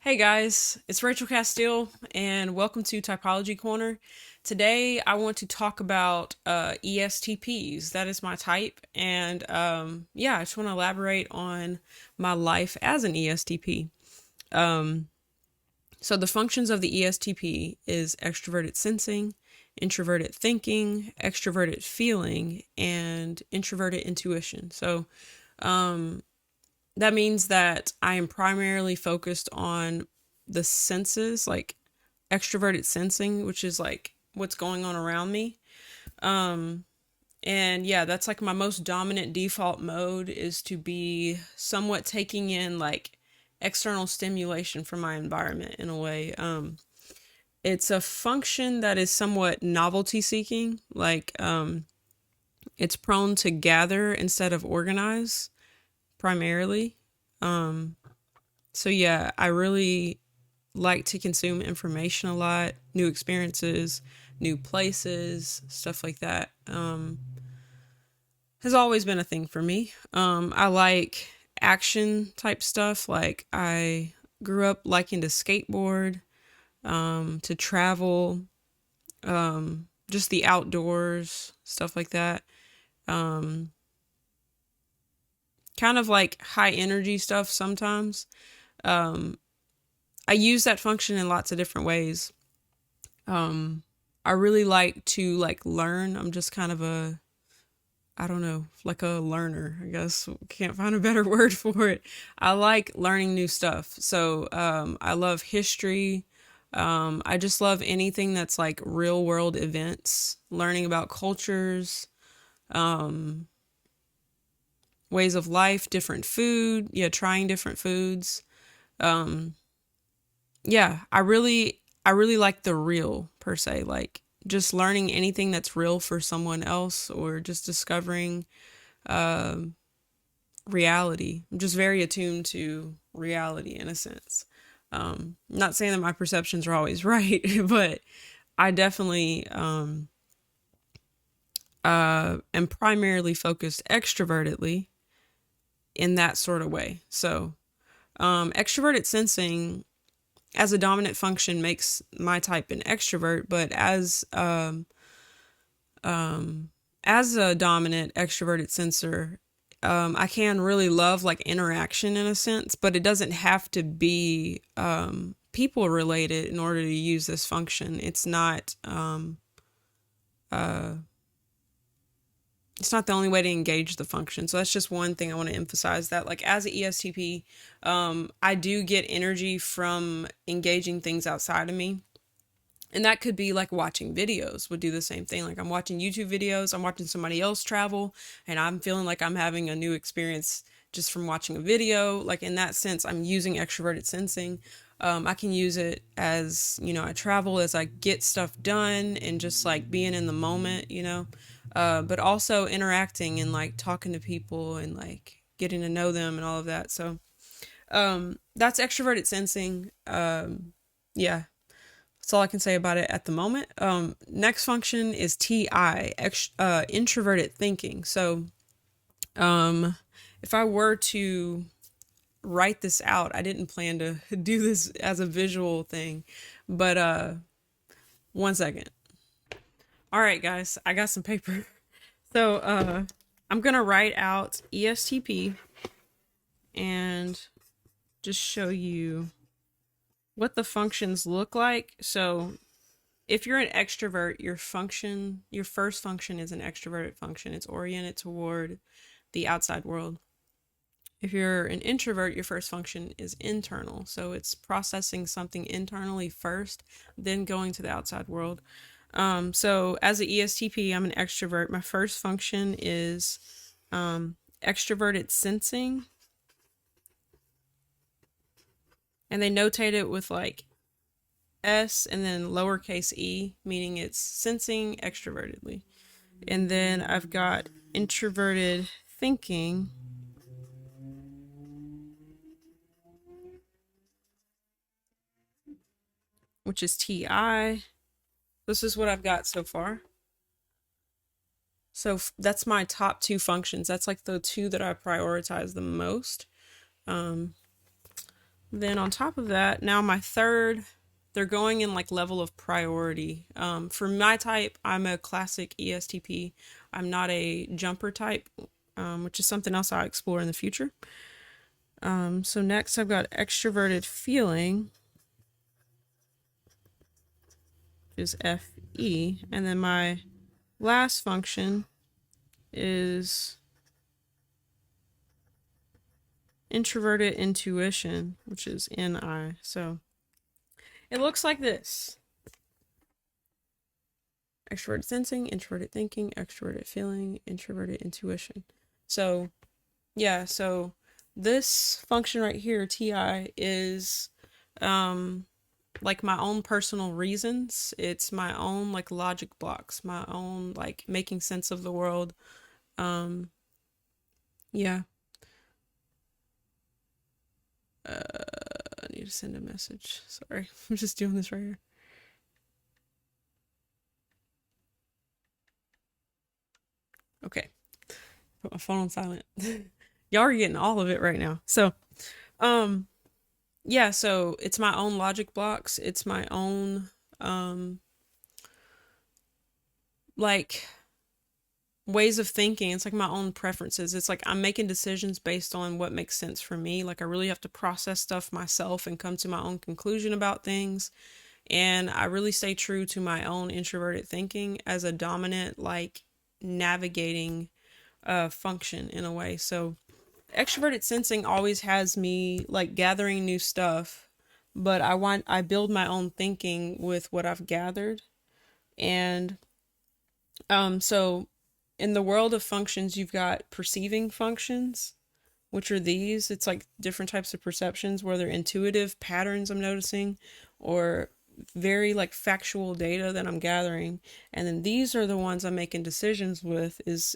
Hey guys, it's Rachel Castile, and welcome to Typology Corner. Today, I want to talk about ESTPs. That is my type, and I just want to elaborate on my life as an ESTP. So, the functions of the ESTP is extroverted sensing, introverted thinking, extroverted feeling, and introverted intuition. So, that means that I am primarily focused on the senses, like extroverted sensing, which is like what's going on around me. And yeah, that's like my most dominant default mode is to be somewhat taking in like external stimulation from my environment in a way. It's a function that is somewhat novelty seeking, it's prone to gather instead of organize primarily. So yeah, I really like to consume information a lot, new experiences, new places, stuff like that. Has always been a thing for me. I like action type stuff. Like I grew up liking to skateboard, to travel, just the outdoors, stuff like that. Um, Kind of like high energy stuff sometimes. Um, I use that function in lots of different ways. Um, I really like to like learn. I'm just kind of a, I don't know, like a learner, I guess. Can't find a better word for it. I like learning new stuff. So, I love history. I just love anything that's like real world events, learning about cultures, um, ways of life, different food. Yeah, trying different foods. Um, yeah, I really like the real per se, like just learning anything that's real for someone else or just discovering um reality. I'm just very attuned to reality in a sense. Not saying that my perceptions are always right, but I definitely am primarily focused extrovertedly in that sort of way. So, extroverted sensing as a dominant function makes my type an extrovert, but as a dominant extroverted sensor, I can really love like interaction in a sense, but it doesn't have to be people related in order to use this function. It's not the only way to engage the function. So that's just one thing I want to emphasize, that like as an ESTP, I do get energy from engaging things outside of me. And that could be like watching videos would do the same thing. Like I'm watching YouTube videos, I'm watching somebody else travel, and I'm feeling like I'm having a new experience just from watching a video. Like in that sense, I'm using extroverted sensing. I can use it as, I travel, as I get stuff done and just like being in the moment. But also interacting and like talking to people and like getting to know them and all of that. So that's extroverted sensing. Yeah, that's all I can say about it at the moment. Next function is TI, introverted thinking. So, if I were to write this out, I didn't plan to do this as a visual thing, but one second. All right, guys, I got some paper. So, I'm gonna write out ESTP and just show you what the functions look like. So, if you're an extrovert, your first function is an extroverted function. It's oriented toward the outside world. If you're an introvert, your first function is internal. So it's processing something internally first, then going to the outside world. So as an ESTP, I'm an extrovert. My first function is extroverted sensing. And they notate it with like S and then lowercase e, meaning it's sensing extrovertedly. And then I've got introverted thinking, which is TI. This is what I've got so far. So that's my top two functions. That's like the two that I prioritize the most. Um, Then on top of that, now my third, they're going in like level of priority. For my type, I'm a classic ESTP. I'm not a jumper type, which is something else I'll explore in the future. So next I've got extroverted feeling, which is FE. And then my last function is introverted intuition, which is NI. So it looks like this: extroverted sensing, introverted thinking, extroverted feeling, introverted intuition. So yeah, so this function right here, TI, is like my own personal reasons. It's my own like logic blocks, my own like making sense of the world. Um yeah. I need to send a message. Sorry. I'm just doing this right here. Okay. Put my phone on silent. Y'all are getting all of it right now. So, um yeah, so it's my own logic blocks. It's my own like ways of thinking. It's like my own preferences. It's like I'm making decisions based on what makes sense for me. Like I really have to process stuff myself and come to my own conclusion about things. And I really stay true to my own introverted thinking as a dominant, like navigating function in a way. So extroverted sensing always has me like gathering new stuff, but I build my own thinking with what I've gathered. And so in the world of functions, you've got perceiving functions, which are these. It's like different types of perceptions, where they're intuitive patterns I'm noticing, or very like factual data that I'm gathering. And then these are the ones I'm making decisions with, is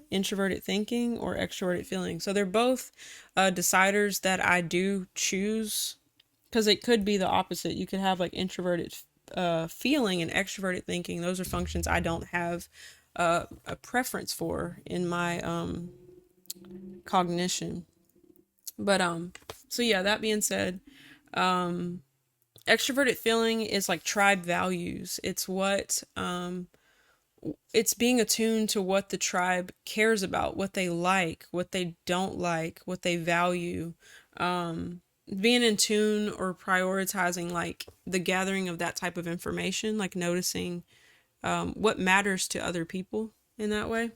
introverted thinking or extroverted feeling. So they're both deciders that I do choose, because it could be the opposite. You could have like introverted feeling and extroverted thinking. Those are functions I don't have a preference for in my cognition. But so yeah, that being said, extroverted feeling is like tribe values. It's what it's being attuned to what the tribe cares about, what they like, what they don't like, what they value. Being in tune or prioritizing like the gathering of that type of information, like noticing what matters to other people in that way.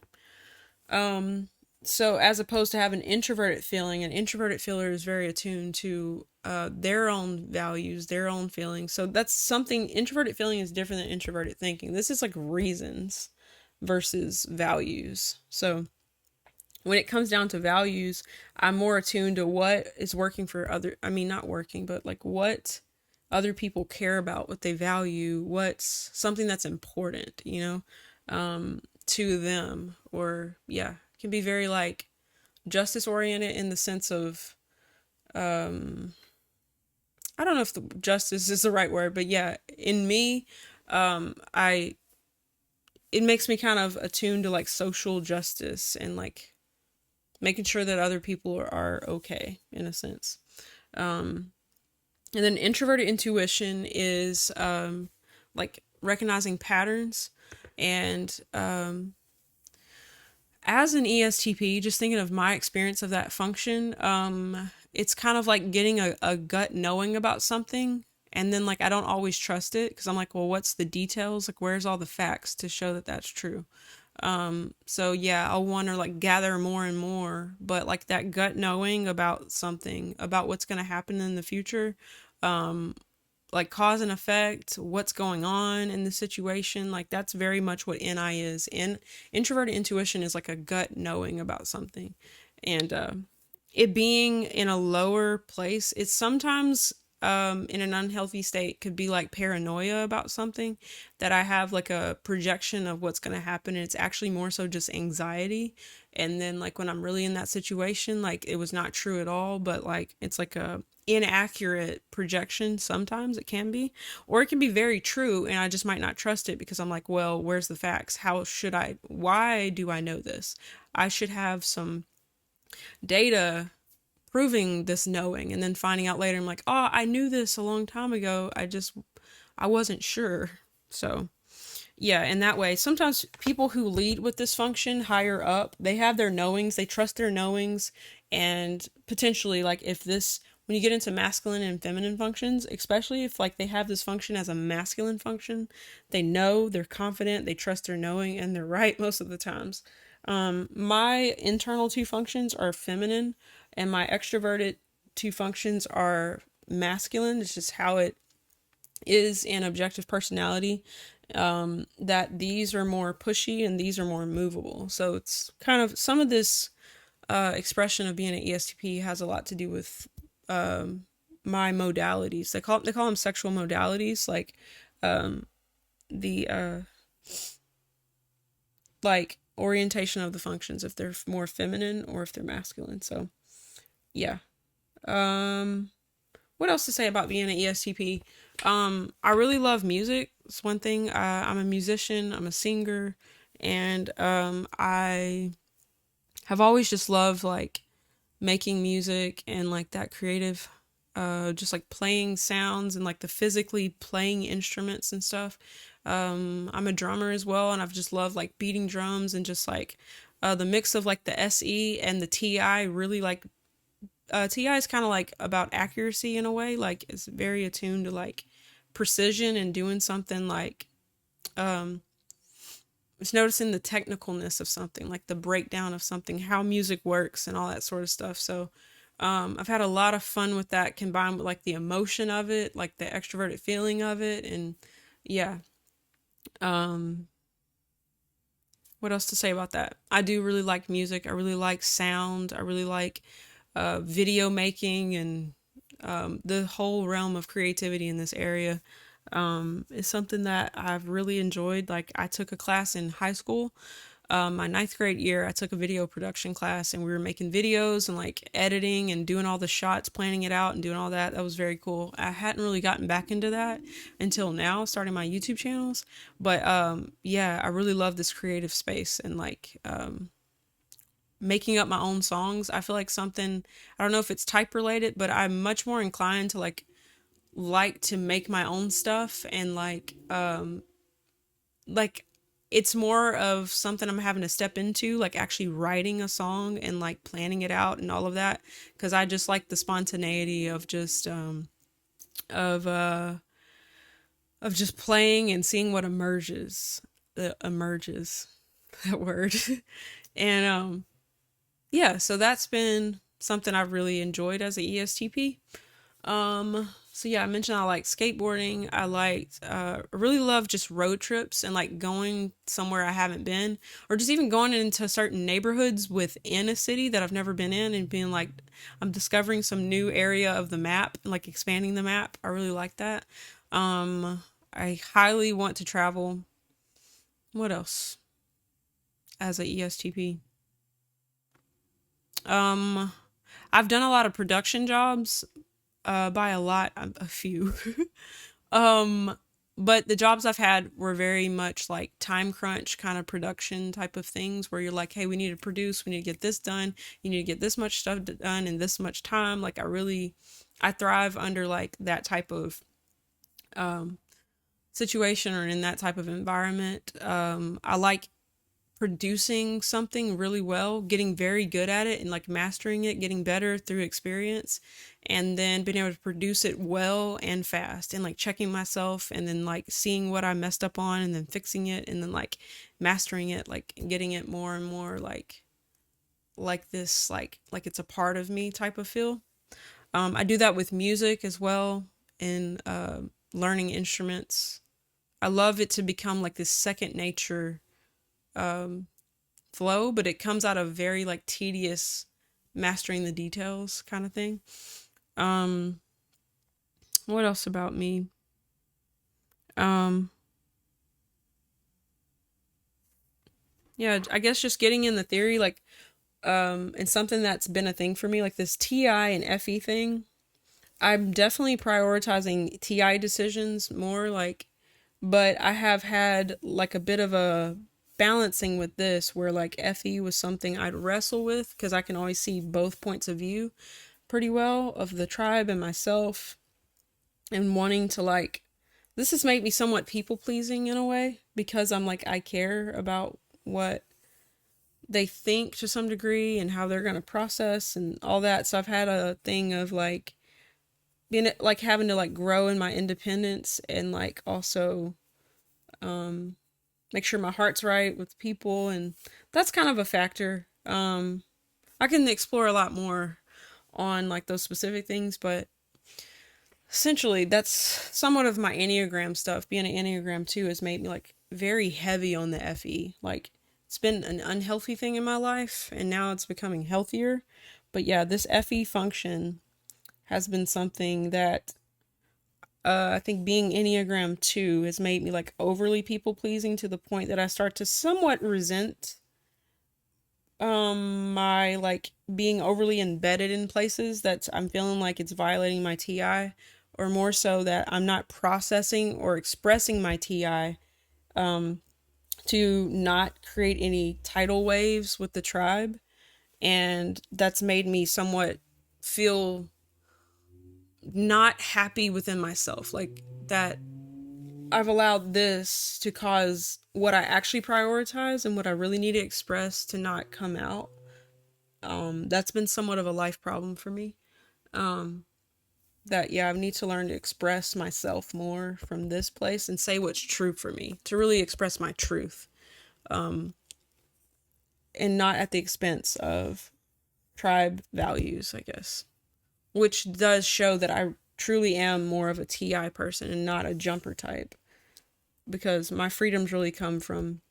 So as opposed to having an introverted feeling, an introverted feeler is very attuned to their own values, their own feelings. So that's something. Introverted feeling is different than introverted thinking. This is like reasons versus values. So when it comes down to values, I'm more attuned to what is working for other, I mean, not working, but like what other people care about, what they value, what's something that's important, to them. Or, yeah, it can be very like justice oriented in the sense of, I don't know if the justice is the right word, but yeah, in me, I, it makes me kind of attuned to like social justice and like making sure that other people are okay in a sense. And then introverted intuition is like recognizing patterns. And as an ESTP, just thinking of my experience of that function, it's kind of like getting a gut knowing about something. And then like I don't always trust it, because I'm like, well, what's the details? Like, where's all the facts to show that that's true? So yeah, I'll want to like gather more and more, but like that gut knowing about something, about what's going to happen in the future, like cause and effect, what's going on in the situation, like that's very much what NI is. And introverted intuition is like a gut knowing about something. And it being in a lower place, it's sometimes in an unhealthy state could be like paranoia about something, that I have like a projection of what's going to happen, and it's actually more so just anxiety. And then like when I'm really in that situation, like it was not true at all, but like it's like a inaccurate projection. Sometimes it can be, or it can be very true, and I just might not trust it, because I'm like, well, where's the facts? How should I, why do I know this? I should have some data proving this knowing, and then finding out later I'm like, oh, I knew this a long time ago, I wasn't sure. So yeah, in that way, sometimes people who lead with this function higher up, they have their knowings, they trust their knowings, and potentially, like, if this, when you get into masculine and feminine functions, especially if, like, they have this function as a masculine function, they know, they're confident, they trust their knowing, and they're right most of the times. My internal two functions are feminine, and my extroverted two functions are masculine. It's just how it is in objective personality, that these are more pushy and these are more movable. So it's kind of, some of this expression of being an ESTP has a lot to do with my modalities. They call them sexual modalities, like the like orientation of the functions, if they're more feminine or if they're masculine. So yeah. What else to say about being an ESTP? I really love music. It's one thing. I'm a musician, I'm a singer, and I have always just loved like making music and like that creative, just like playing sounds and like the physically playing instruments and stuff. I'm a drummer as well, and I've just loved like beating drums, and just like the mix of like the SE and the TI really like, TI is kind of like about accuracy in a way, like it's very attuned to like precision and doing something like, it's noticing the technicalness of something, like the breakdown of something, how music works and all that sort of stuff. So I've had a lot of fun with that, combined with like the emotion of it, like the extroverted feeling of it. And yeah. um what else to say about that? I do really like music, I really like sound, I really like video making, and the whole realm of creativity in this area is something that I've really enjoyed. Like, I took a class in high school, my ninth grade year. I took a video production class, and we were making videos and like editing and doing all the shots, planning it out, and doing all that. That was very cool. I hadn't really gotten back into that until now, starting my YouTube channels. But yeah, I really love this creative space, and like making up my own songs. I feel like something, I don't know if it's type related, but I'm much more inclined to like to make my own stuff, and like it's more of something I'm having to step into, like actually writing a song and like planning it out and all of that, because I just like the spontaneity of just of uh of just playing and seeing what emerges. Emerges, that word. And yeah, so that's been something I've really enjoyed as a ESTP. So yeah, I mentioned I like skateboarding. I really love just road trips and like going somewhere I haven't been, or just even going into certain neighborhoods within a city that I've never been in, and being like, I'm discovering some new area of the map and like expanding the map. I really like that. I highly want to travel. What else as a ESTP? Um, I've done a lot of production jobs, by a lot, a few. um, but the jobs I've had were very much like time crunch kind of production type of things, where you're like, hey, we need to produce, we need to get this done, you need to get this much stuff done in this much time. Like, I thrive under like that type of situation, or in that type of environment. I like producing something really well, getting very good at it and like mastering it, getting better through experience, and then being able to produce it well and fast, and like checking myself, and then like seeing what I messed up on, and then fixing it, and then like mastering it, like getting it more and more like this, like it's a part of me type of feel. I do that with music as well, and learning instruments. I love it to become like this second nature flow, but it comes out of very like tedious mastering the details kind of thing. Um, what else about me? Um, yeah, I guess just getting in the theory, like, and something that's been a thing for me, like this TI and FE thing. I'm definitely prioritizing TI decisions more, like, but I have had like a bit of a balancing with this, where like FE was something I'd wrestle with, because I can always see both points of view. pretty well of the tribe and myself, and wanting to like, this has made me somewhat people pleasing in a way, because I'm like, I care about what they think to some degree and how they're going to process and all that. So I've had a thing of like being like having to like grow in my independence, and like also make sure my heart's right with people, and that's kind of a factor. I can explore a lot more on like those specific things, but essentially that's somewhat of my Enneagram stuff. Being an Enneagram 2 has made me like very heavy on the FE. Like, it's been an unhealthy thing in my life, and now it's becoming healthier. But yeah, this FE function has been something that I think being Enneagram 2 has made me like overly people pleasing, to the point that I start to somewhat resent my like being overly embedded in places that I'm feeling like it's violating my TI, or more so that I'm not processing or expressing my TI, to not create any tidal waves with the tribe. And that's made me somewhat feel not happy within myself, like that I've allowed this to cause what I actually prioritize and what I really need to express to not come out. That's been somewhat of a life problem for me. That, yeah, I need to learn to express myself more from this place and say what's true for me, to really express my truth, and not at the expense of tribe values, I guess, which does show that I truly am more of a TI person and not a jumper type, because my freedoms really come from,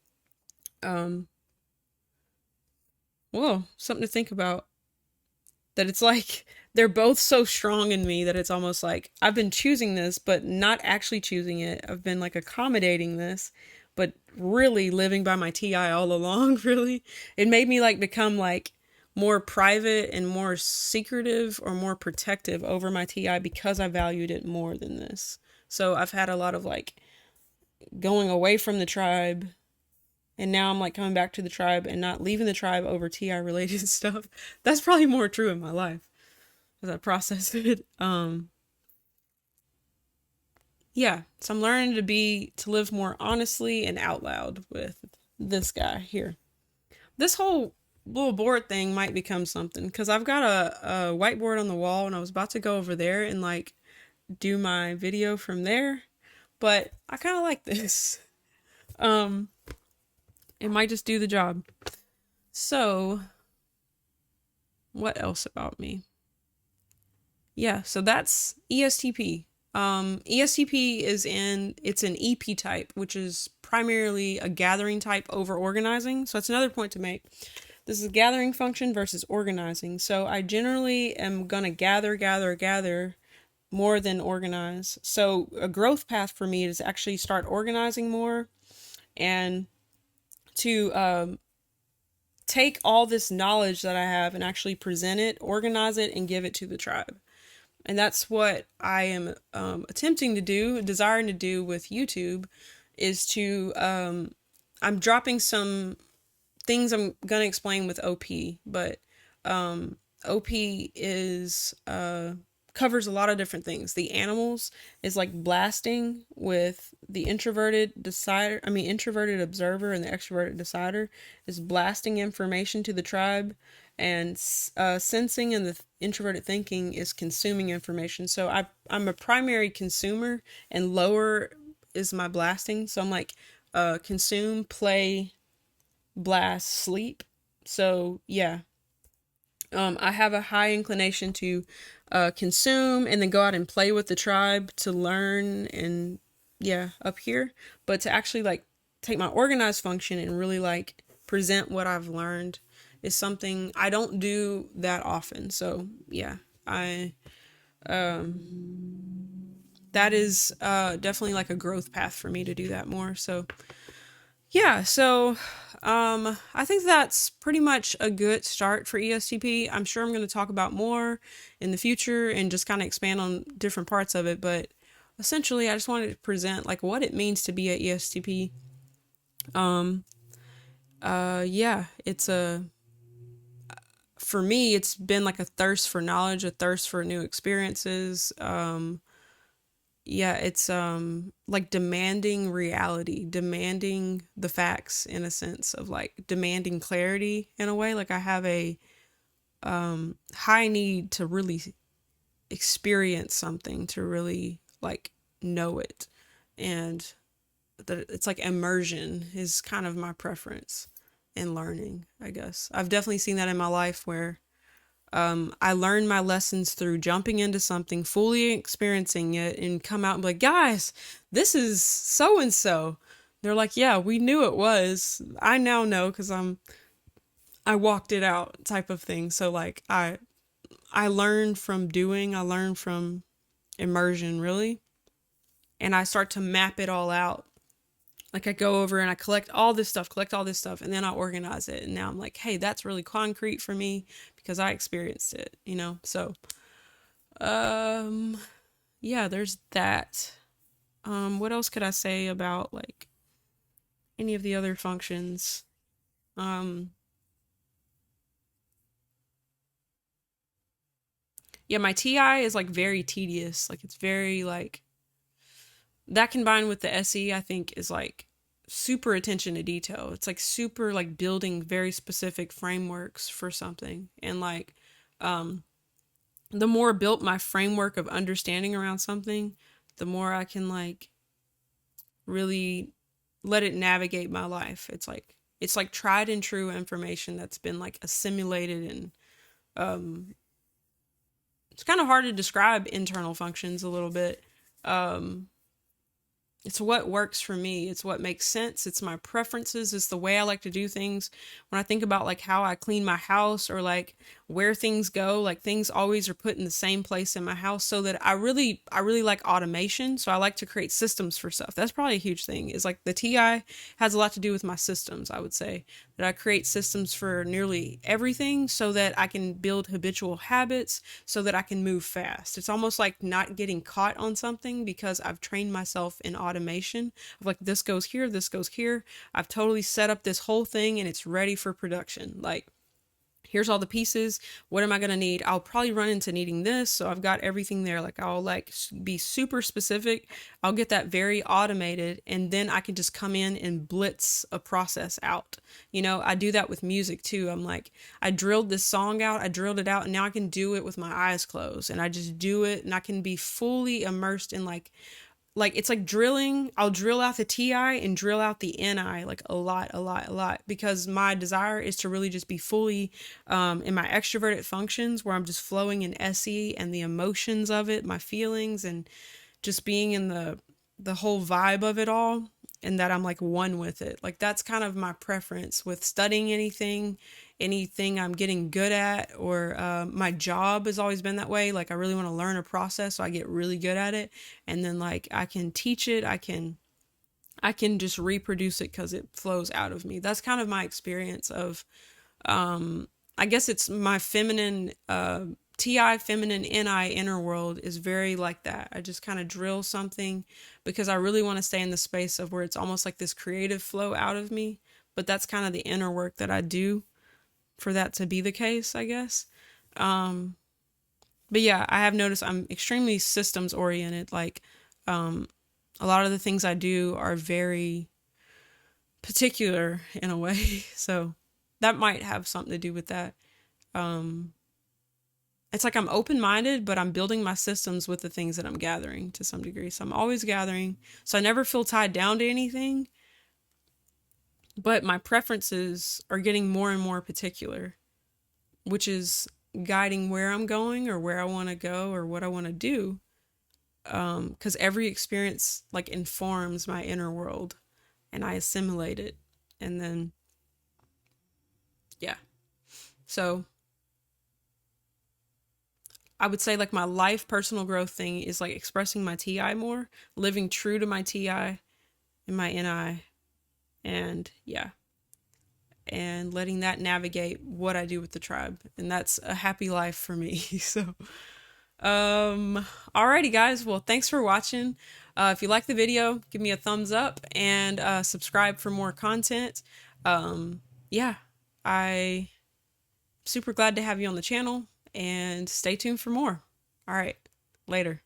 well, something to think about, that it's like they're both so strong in me that it's almost like I've been choosing this, but not actually choosing it. I've been like accommodating this, but really living by my TI all along, really. It made me like become like more private and more secretive or more protective over my TI, because I valued it more than this. So I've had a lot of like going away from the tribe, and now I'm like coming back to the tribe and not leaving the tribe over TI related stuff. That's probably more true in my life as I process it. Yeah, so I'm learning to live more honestly and out loud with this guy here. This whole little board thing might become something, because I've got a whiteboard on the wall, and I was about to go over there and like do my video from there, but I kind of like this. It might just do the job. So, what else about me? Yeah, so that's ESTP. ESTP it's an EP type, which is primarily a gathering type over organizing. So that's another point to make. This is gathering function versus organizing. So I generally am going to gather more than organize. So a growth path for me is actually start organizing more, and to take all this knowledge that I have and actually present it, organize it, and give it to the tribe. And that's what I am attempting to do, desiring to do with YouTube, is to, I'm dropping some things I'm going to explain with OP, but OP is, covers a lot of different things. The animals is like blasting with the introverted observer, and the extroverted decider is blasting information to the tribe, and sensing and the introverted thinking is consuming information. So I'm a primary consumer, and lower is my blasting. So I'm like consume, play, blast, sleep. So yeah, I have a high inclination to consume and then go out and play with the tribe to learn, and yeah, up here. But to actually like take my organized function and really like present what I've learned is something I don't do that often. So yeah, I that is definitely like a growth path for me to do that more. So yeah, so I think that's pretty much a good start for ESTP. I'm sure I'm going to talk about more in the future and just kind of expand on different parts of it, but essentially I just wanted to present like what it means to be a ESTP. Yeah, it's a for me, it's been like a thirst for knowledge, a thirst for new experiences. Yeah, it's like demanding reality, demanding the facts in a sense of like demanding clarity in a way. Like I have a high need to really experience something, to really like know it. And that it's like immersion is kind of my preference in learning, I guess. I've definitely seen that in my life where I learned my lessons through jumping into something, fully experiencing it, and come out and be like, guys, this is so and so. They're like, yeah, we knew it was. I now know because I walked it out type of thing. So like I learn from doing, I learn from immersion really, and I start to map it all out. Like I go over and I collect all this stuff, and then I organize it. And now I'm like, hey, that's really concrete for me because I experienced it, you know? So, um, yeah, there's that. What else could I say about like any of the other functions? Um, yeah, my TI is like very tedious. Like it's very like that combined with the SE, I think is like super attention to detail. It's like super like building very specific frameworks for something. And like um the more built my framework of understanding around something, the more I can like really let it navigate my life. It's like tried and true information that's been like assimilated and um it's kind of hard to describe internal functions a little bit. Um it's what works for me. It's what makes sense. It's my preferences. It's the way I like to do things. When I think about like how I clean my house or like where things go, like things always are put in the same place in my house so that I really like automation. So I like to create systems for stuff. That's probably a huge thing. Is like the TI has a lot to do with my systems, I would say. That I create systems for nearly everything so that I can build habitual habits so that I can move fast. It's almost like not getting caught on something because I've trained myself in automation of like this goes here, this goes here. I've totally set up this whole thing and it's ready for production. Like here's all the pieces. What am I going to need? I'll probably run into needing this. So I've got everything there. Like I'll like be super specific. I'll get that very automated and then I can just come in and blitz a process out. You know, I do that with music too. I'm like, I drilled this song out, I drilled it out and now I can do it with my eyes closed and I just do it and I can be fully immersed in like it's like drilling. I'll drill out the TI and drill out the NI like a lot because my desire is to really just be fully in my extroverted functions where I'm just flowing in SE and the emotions of it, my feelings and just being in the whole vibe of it all and that I'm like one with it. Like that's kind of my preference with studying anything I'm getting good at or my job has always been that way. Like I really want to learn a process so I get really good at it and then like I can teach it. I can just reproduce it because it flows out of me. That's kind of my experience of I guess it's my feminine TI feminine NI inner world is very like that. I just kind of drill something because I really want to stay in the space of where it's almost like this creative flow out of me. But that's kind of the inner work that I do for that to be the case, I guess. Um, but yeah, I have noticed I'm extremely systems oriented. Like a lot of the things I do are very particular in a way. So that might have something to do with that. Um, it's like I'm open minded, but I'm building my systems with the things that I'm gathering to some degree. So I'm always gathering. So I never feel tied down to anything, but my preferences are getting more and more particular, which is guiding where I'm going or where I want to go or what I want to do. Because every experience like informs my inner world and I assimilate it. And then, yeah. So I would say like my life personal growth thing is like expressing my TI more, living true to my TI and my NI, and yeah, and letting that navigate what I do with the tribe. And that's a happy life for me. So, alrighty guys. Well, thanks for watching. If you like the video, give me a thumbs up and subscribe for more content. Yeah, I super glad to have you on the channel, and stay tuned for more. All right, later.